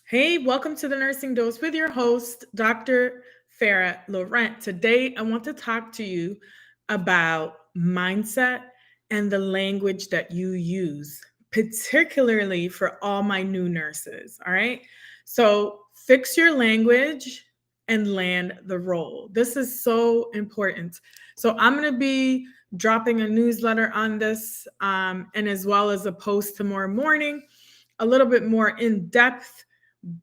Hey, welcome to the Nursing Dose with your host, Dr. Farah Laurent. Today, I want to talk to you about mindset and the language that you use, particularly for all my new nurses. All right. So, fix your language and land the role. This is so important. So, I'm going to be dropping a newsletter on this and as well as a post tomorrow morning, a little bit more in depth,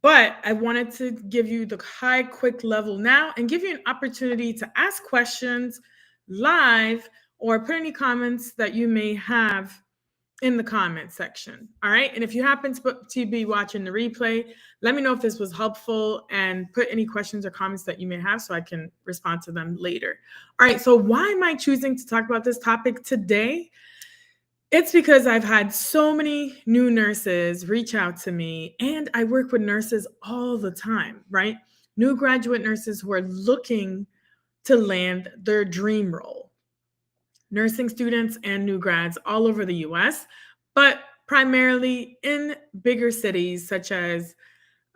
but I wanted to give you the high, quick level now and give you an opportunity to ask questions live or put any comments that you may have in the comment section. All right. And if you happen to be watching the replay, let me know if this was helpful and put any questions or comments that you may have so I can respond to them later. All right. So, why am I choosing to talk about this topic today? It's because I've had so many new nurses reach out to me, and I work with nurses all the time, right? New graduate nurses who are looking to land their dream role. Nursing students and new grads all over the US, but primarily in bigger cities such as,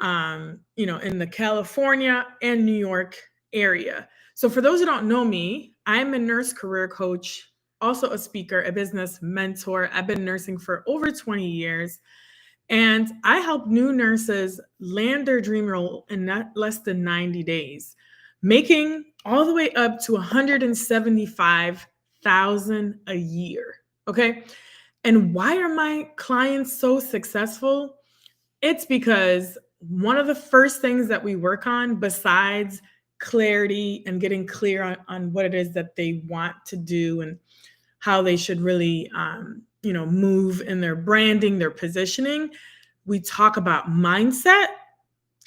in the California and New York area. So, for those who don't know me, I'm a nurse career coach, also a speaker, a business mentor. I've been nursing for over 20 years, and I help new nurses land their dream role in not less than 90 days, making all the way up to 175,000 a year. Okay. And why are my clients so successful? It's because one of the first things that we work on, besides clarity and getting clear on what it is that they want to do and how they should really, move in their branding, their positioning, we talk about mindset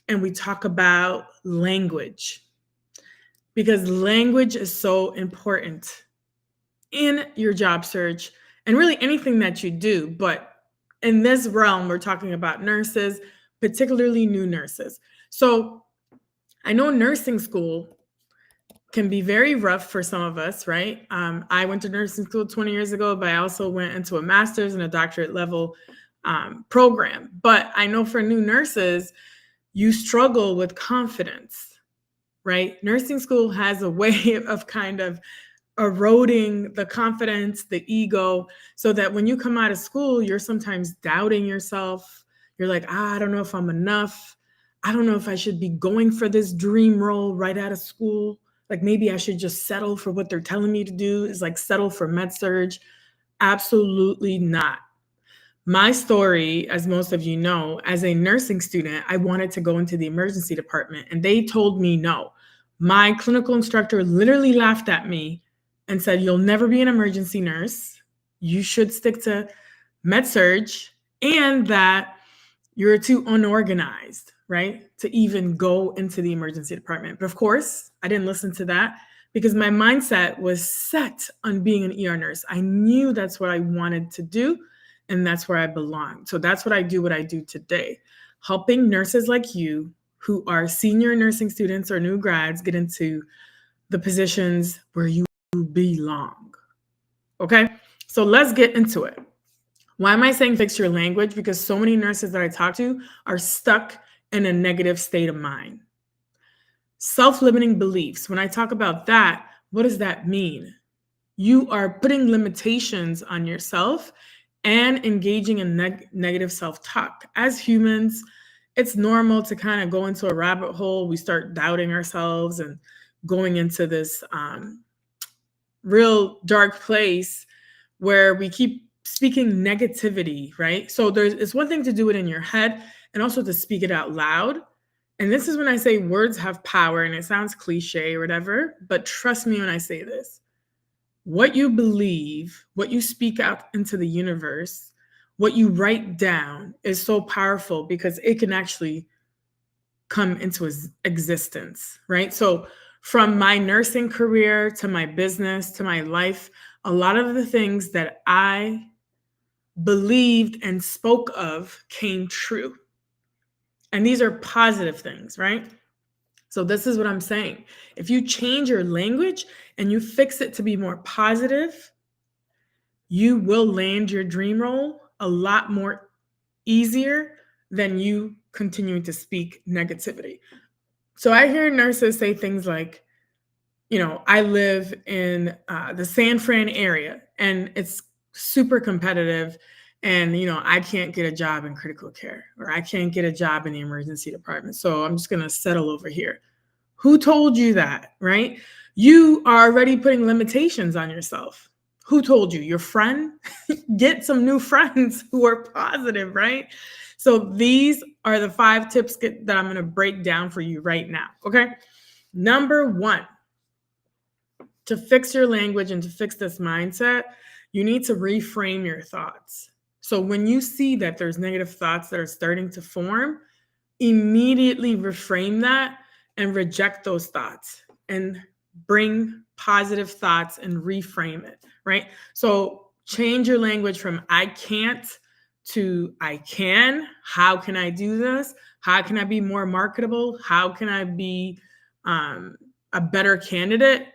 and we talk about language, because language is so important in your job search and really anything that you do. But in this realm, we're talking about nurses, particularly new nurses. So I know nursing school can be very rough for some of us, right? I went to nursing school 20 years ago, but I also went into a master's and a doctorate level program. But I know for new nurses, you struggle with confidence, right? Nursing school has a way of kind of eroding the confidence, the ego, so that when you come out of school, you're sometimes doubting yourself. You're like, I don't know if I'm enough. I don't know if I should be going for this dream role right out of school. Like maybe I should just settle for what they're telling me to do, is like settle for med surg. Absolutely not. My story, as most of you know, as a nursing student, I wanted to go into the emergency department and they told me no. My clinical instructor literally laughed at me and said, "You'll never be an emergency nurse. You should stick to med surg, and that you're too unorganized, right, to even go into the emergency department." But of course, I didn't listen to that because my mindset was set on being an ER nurse. I knew that's what I wanted to do and that's where I belong. So that's what I do today, helping nurses like you who are senior nursing students or new grads get into the positions where you belong. Okay, so let's get into it. Why am I saying fix your language? Because so many nurses that I talk to are stuck in a negative state of mind. Self-limiting beliefs. When I talk about that, what does that mean? You are putting limitations on yourself and engaging in negative self-talk. As humans, it's normal to kind of go into a rabbit hole. We start doubting ourselves and going into this real dark place where we keep speaking negativity, right? So it's one thing to do it in your head and also to speak it out loud. And this is when I say words have power, and it sounds cliche or whatever, but trust me when I say this. What you believe, what you speak out into the universe, what you write down is so powerful because it can actually come into existence, right? So from my nursing career to my business to my life, a lot of the things that I believed and spoke of came true. And these are positive things, right? So this is what I'm saying. If you change your language and you fix it to be more positive, you will land your dream role a lot more easier than you continuing to speak negativity. So I hear nurses say things like, I live in the San Fran area and it's super competitive. And, I can't get a job in critical care or I can't get a job in the emergency department. So I'm just going to settle over here. Who told you that, right? You are already putting limitations on yourself. Who told you? Your friend? Get some new friends who are positive, right? So these are the 5 tips that I'm going to break down for you right now, okay? Number 1, to fix your language and to fix this mindset, you need to reframe your thoughts. So when you see that there's negative thoughts that are starting to form, immediately reframe that and reject those thoughts and bring positive thoughts and reframe it, right? So change your language from I can't to I can. How can I do this? How can I be more marketable? How can I be a better candidate?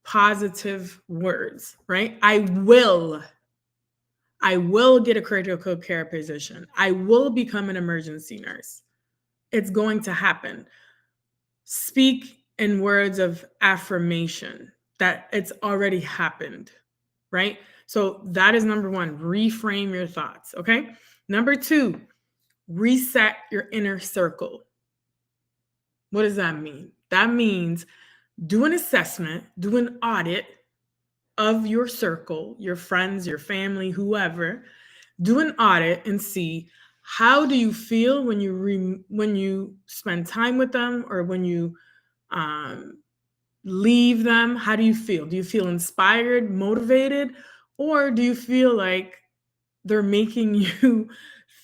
Positive words, right? I will get a critical care position. I will become an emergency nurse. It's going to happen. Speak in words of affirmation that it's already happened, right? So that is number 1, reframe your thoughts, okay? Number 2, reset your inner circle. What does that mean? That means do an assessment, do an audit of your circle, your friends, your family, whoever. Do an audit and see how do you feel when you spend time with them or when you leave them. How do you feel? Do you feel inspired, motivated, or do you feel like they're making you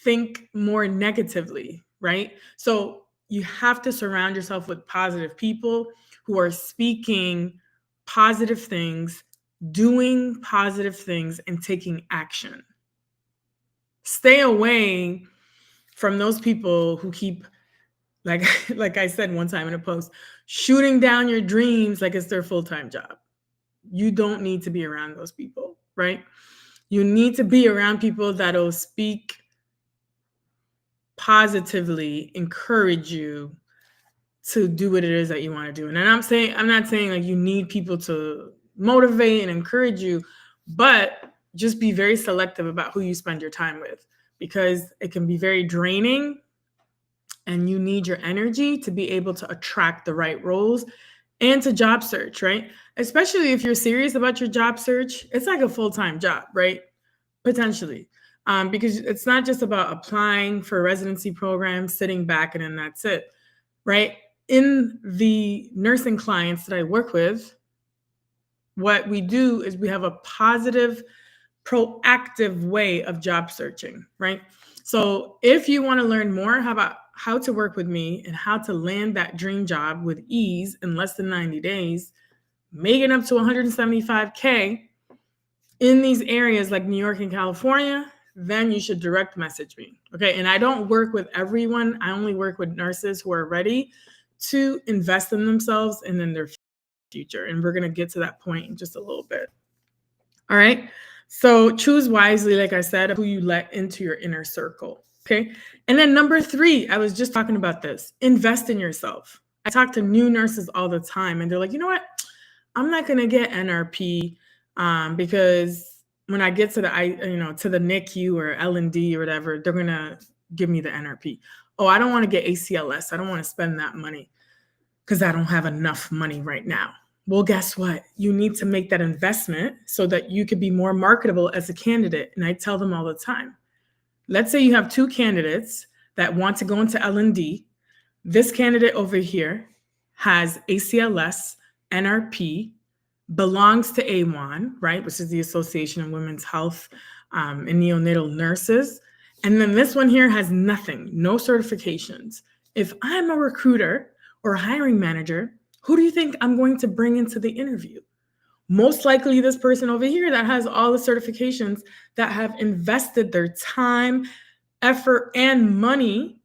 think more negatively, right? So you have to surround yourself with positive people who are speaking positive things, doing positive things, and taking action. Stay away from those people who keep, like like I said one time in a post, shooting down your dreams like it's their full-time job. You don't need to be around those people, right? You need to be around people that'll speak positively, encourage you to do what it is that you want to do. And I'm not saying like you need people to motivate and encourage you, but just be very selective about who you spend your time with because it can be very draining and you need your energy to be able to attract the right roles and to job search, right? Especially if you're serious about your job search, it's like a full-time job, right? Potentially. Because it's not just about applying for residency programs, sitting back, and then that's it, right? In the nursing clients that I work with, what we do is we have a positive, proactive way of job searching, right? So if you want to learn more about how to work with me and how to land that dream job with ease in less than 90 days, making up to 175K in these areas like New York and California, then you should direct message me. Okay. And I don't work with everyone. I only work with nurses who are ready to invest in themselves and in their future. And we're going to get to that point in just a little bit. All right. So choose wisely, like I said, who you let into your inner circle. Okay. And then number 3, I was just talking about this. Invest in yourself. I talk to new nurses all the time and they're like, you know what? I'm not going to get NRP because when I get to the NICU or L&D or whatever, they're going to give me the NRP. Oh, I don't want to get ACLS. I don't want to spend that money because I don't have enough money right now. Well, guess what? You need to make that investment so that you could be more marketable as a candidate. And I tell them all the time, let's say you have 2 candidates that want to go into L&D. This candidate over here has ACLS, NRP, belongs to AWAN, right, which is the Association of Women's Health and Neonatal Nurses. And then this one here has nothing, no certifications. If I'm a recruiter or a hiring manager, who do you think I'm going to bring into the interview? Most likely this person over here that has all the certifications, that have invested their time, effort, and money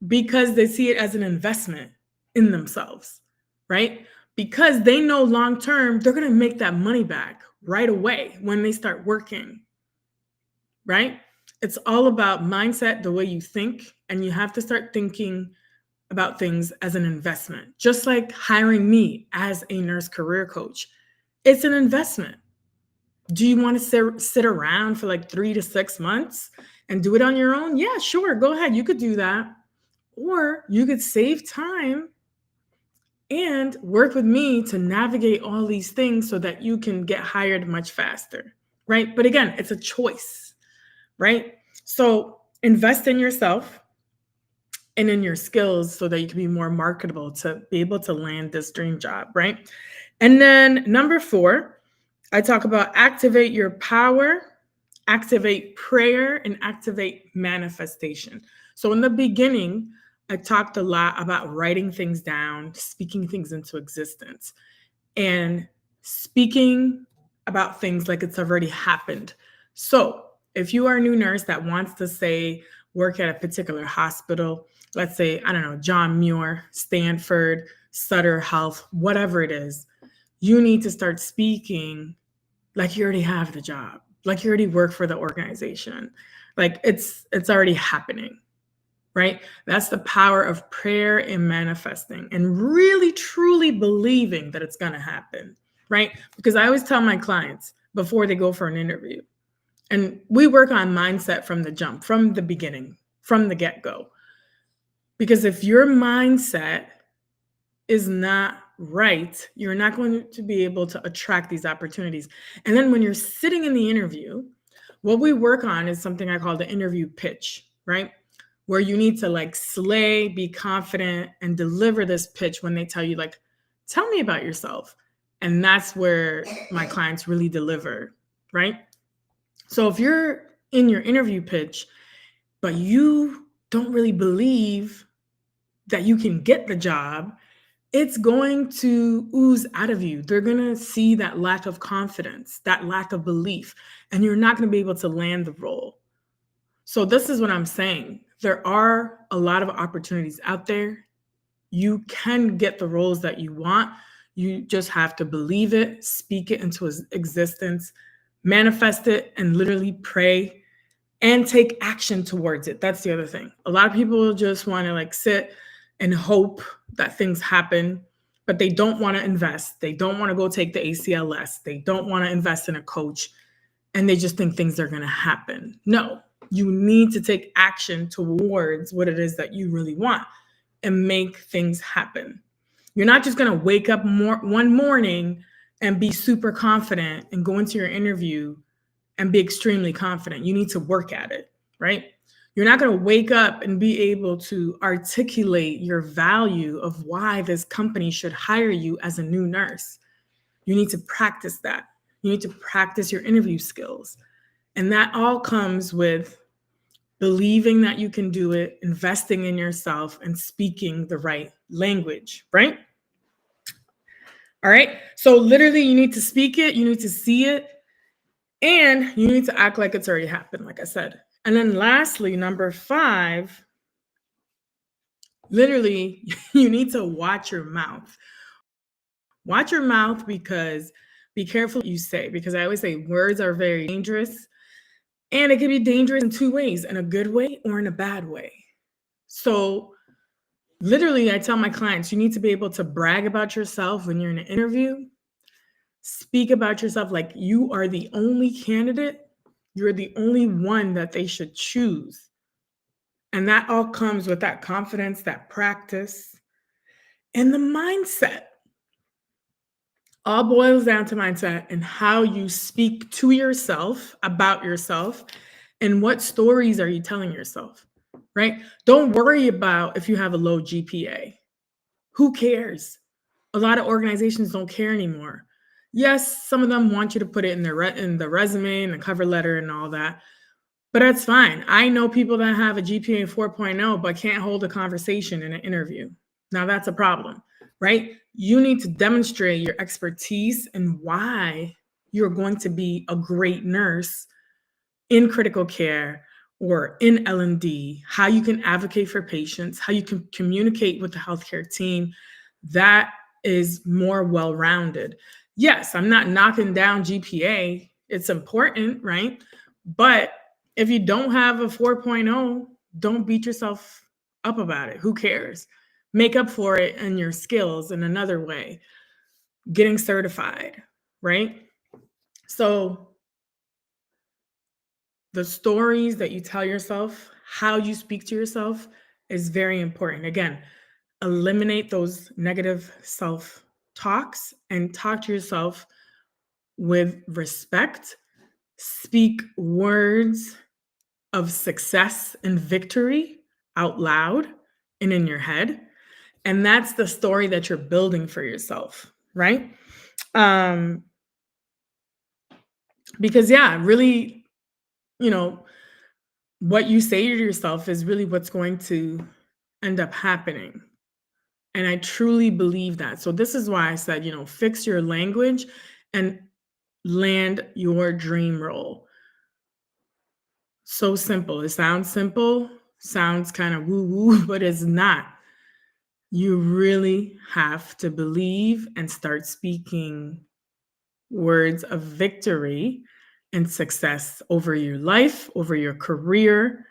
because they see it as an investment in themselves, right? Because they know long-term, they're going to make that money back right away when they start working, right? It's all about mindset, the way you think, and you have to start thinking about things as an investment. Just like hiring me as a nurse career coach, it's an investment. Do you want to sit around for like 3 to 6 months and do it on your own? Yeah, sure. Go ahead. You could do that. Or you could save time and work with me to navigate all these things so that you can get hired much faster. Right. But again, it's a choice. Right. So invest in yourself and in your skills so that you can be more marketable to be able to land this dream job. Right. And then number 4, I talk about activate your power, activate prayer, and activate manifestation. So in the beginning, I talked a lot about writing things down, speaking things into existence, and speaking about things like it's already happened. So if you are a new nurse that wants to say, work at a particular hospital, let's say, I don't know, John Muir, Stanford, Sutter Health, whatever it is, you need to start speaking like you already have the job, like you already work for the organization, like it's already happening, right? That's the power of prayer and manifesting and really truly believing that it's going to happen, right? Because I always tell my clients before they go for an interview, and we work on mindset from the jump, from the beginning, from the get-go. Because if your mindset is not right, you're not going to be able to attract these opportunities. And then when you're sitting in the interview, what we work on is something I call the interview pitch, right? Where you need to like slay, be confident, and deliver this pitch when they tell you, like, tell me about yourself. And that's where my clients really deliver, right? So if you're in your interview pitch, but you don't really believe that you can get the job, it's going to ooze out of you. They're going to see that lack of confidence, that lack of belief, and you're not going to be able to land the role. So this is what I'm saying. There are a lot of opportunities out there. You can get the roles that you want. You just have to believe it, speak it into existence, manifest it, and literally pray and take action towards it. That's the other thing. A lot of people just want to like sit and hope that things happen, but they don't want to invest. They don't want to go take the ACLS. They don't want to invest in a coach, and they just think things are going to happen. No, you need to take action towards what it is that you really want and make things happen. You're not just going to wake up one morning and be super confident and go into your interview and be extremely confident. You need to work at it, right? You're not going to wake up and be able to articulate your value of why this company should hire you as a new nurse. You need to practice that. You need to practice your interview skills. And that all comes with believing that you can do it, investing in yourself, and speaking the right language, right? All right. So literally, you need to speak it, you need to see it, and you need to act like it's already happened, like I said. And then lastly, number 5, literally, you need to watch your mouth. Watch your mouth, because be careful what you say, because I always say words are very dangerous, and it can be dangerous in 2 ways, in a good way or in a bad way. So literally, I tell my clients, you need to be able to brag about yourself when you're in an interview. Speak about yourself like you are the only candidate. You're the only one that they should choose. And that all comes with that confidence, that practice, and the mindset. All boils down to mindset and how you speak to yourself, about yourself, and what stories are you telling yourself, right? Don't worry about if you have a low GPA. Who cares? A lot of organizations don't care anymore. Yes, some of them want you to put it in the resume and the cover letter and all that, but that's fine. I know people that have a GPA 4.0 but can't hold a conversation in an interview. Now that's a problem, right? You need to demonstrate your expertise and why you're going to be a great nurse in critical care or in L&D, how you can advocate for patients, how you can communicate with the healthcare team. That is more well-rounded. Yes, I'm not knocking down GPA. It's important, right? But If you don't have a 4.0, don't beat yourself up about it. Who cares? Make up for it in your skills in another way, getting certified, right? So the stories that you tell yourself, how you speak to yourself is very important. Again, eliminate those negative self talks and talk to yourself with respect. Speak words of success and victory out loud and in your head. And that's the story that you're building for yourself, right? Um, because, yeah, really, you know, what you say to yourself is really what's going to end up happening. And I truly believe that. So, this is why I said, fix your language and land your dream role. So simple. It sounds simple, sounds kind of woo woo, but it's not. You really have to believe and start speaking words of victory and success over your life, over your career,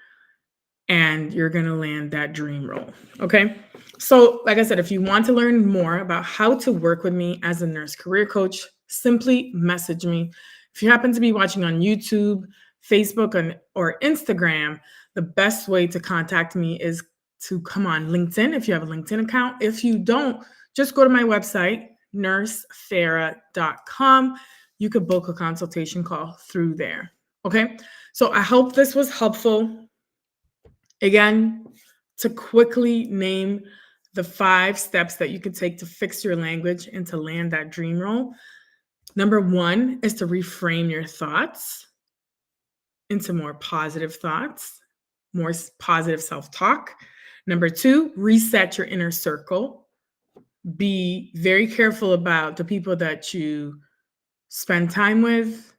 and you're going to land that dream role. Okay. So, like I said, if you want to learn more about how to work with me as a nurse career coach, simply message me. If you happen to be watching on YouTube, Facebook, or Instagram, the best way to contact me is to come on LinkedIn if you have a LinkedIn account. If you don't, just go to my website, nursefarah.com. You could book a consultation call through there. Okay. So I hope this was helpful. Again, to quickly name the 5 steps that you can take to fix your language and to land that dream role. Number 1 is to reframe your thoughts into more positive thoughts, more positive self-talk. Number 2, reset your inner circle. Be very careful about the people that you spend time with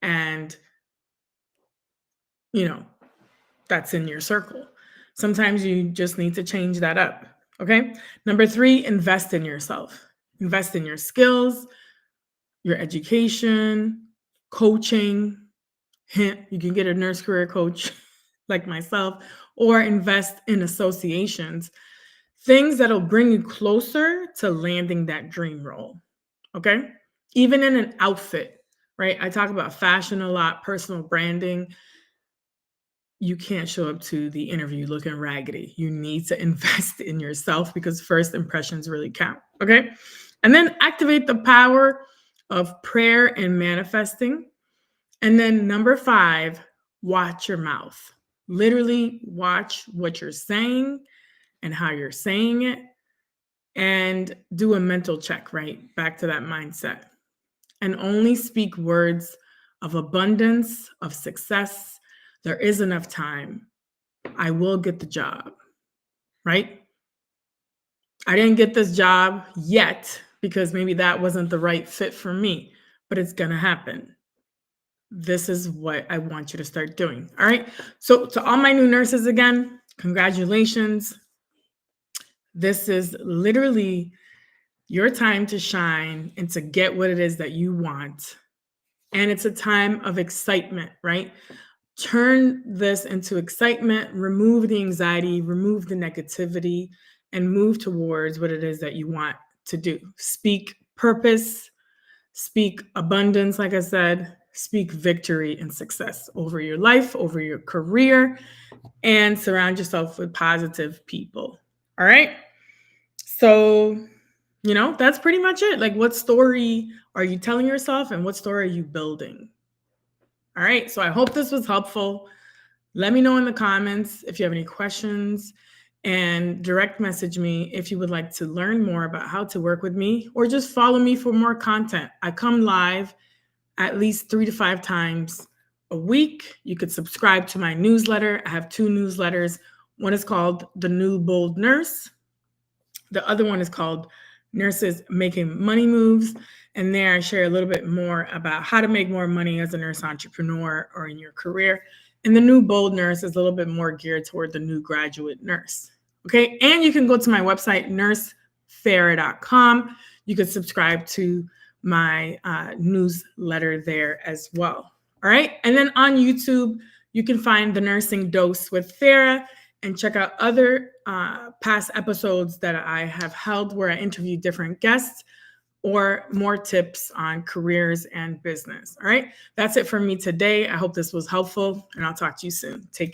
and, that's in your circle. Sometimes you just need to change that up. Okay. Number 3, invest in yourself. Invest in your skills, your education, coaching. Hint, you can get a nurse career coach like myself, or invest in associations, things that'll bring you closer to landing that dream role. Okay. Even in an outfit, right? I talk about fashion a lot, personal branding. You can't show up to the interview looking raggedy. You need to invest in yourself because first impressions really count. Okay. And then activate the power of prayer and manifesting. And then number 5, watch your mouth. Literally watch what you're saying and how you're saying it and do a mental check, right? Back to that mindset. And only speak words of abundance, of success. There is enough time. I will get the job, right? I didn't get this job yet because maybe that wasn't the right fit for me, but it's going to happen. This is what I want you to start doing. All right. So, to all my new nurses again, congratulations. This is literally your time to shine and to get what it is that you want. And it's a time of excitement, right? Turn this into excitement, remove the anxiety, remove the negativity, and move towards what it is that you want to do. Speak purpose, speak abundance, like I said, speak victory and success over your life, over your career, and surround yourself with positive people. All right. So, that's pretty much it. Like, what story are you telling yourself and what story are you building? All right. So, I hope this was helpful. Let me know in the comments if you have any questions and direct message me if you would like to learn more about how to work with me or just follow me for more content. I come live at least 3 to 5 times a week. You could subscribe to my newsletter. I have 2 newsletters. One is called The New Bold Nurse. The other one is called Nurses Making Money Moves. And there I share a little bit more about how to make more money as a nurse entrepreneur or in your career. And the New Bold Nurse is a little bit more geared toward the new graduate nurse. Okay. And you can go to my website, nursefarah.com. You could subscribe to my newsletter there as well. All right. And then on YouTube, You can find the Nursing Dose with Farah and check out other past episodes that I have held where I interview different guests or more tips on careers and business. All right. That's it for me today. I hope this was helpful, and I'll talk to you soon. Take care.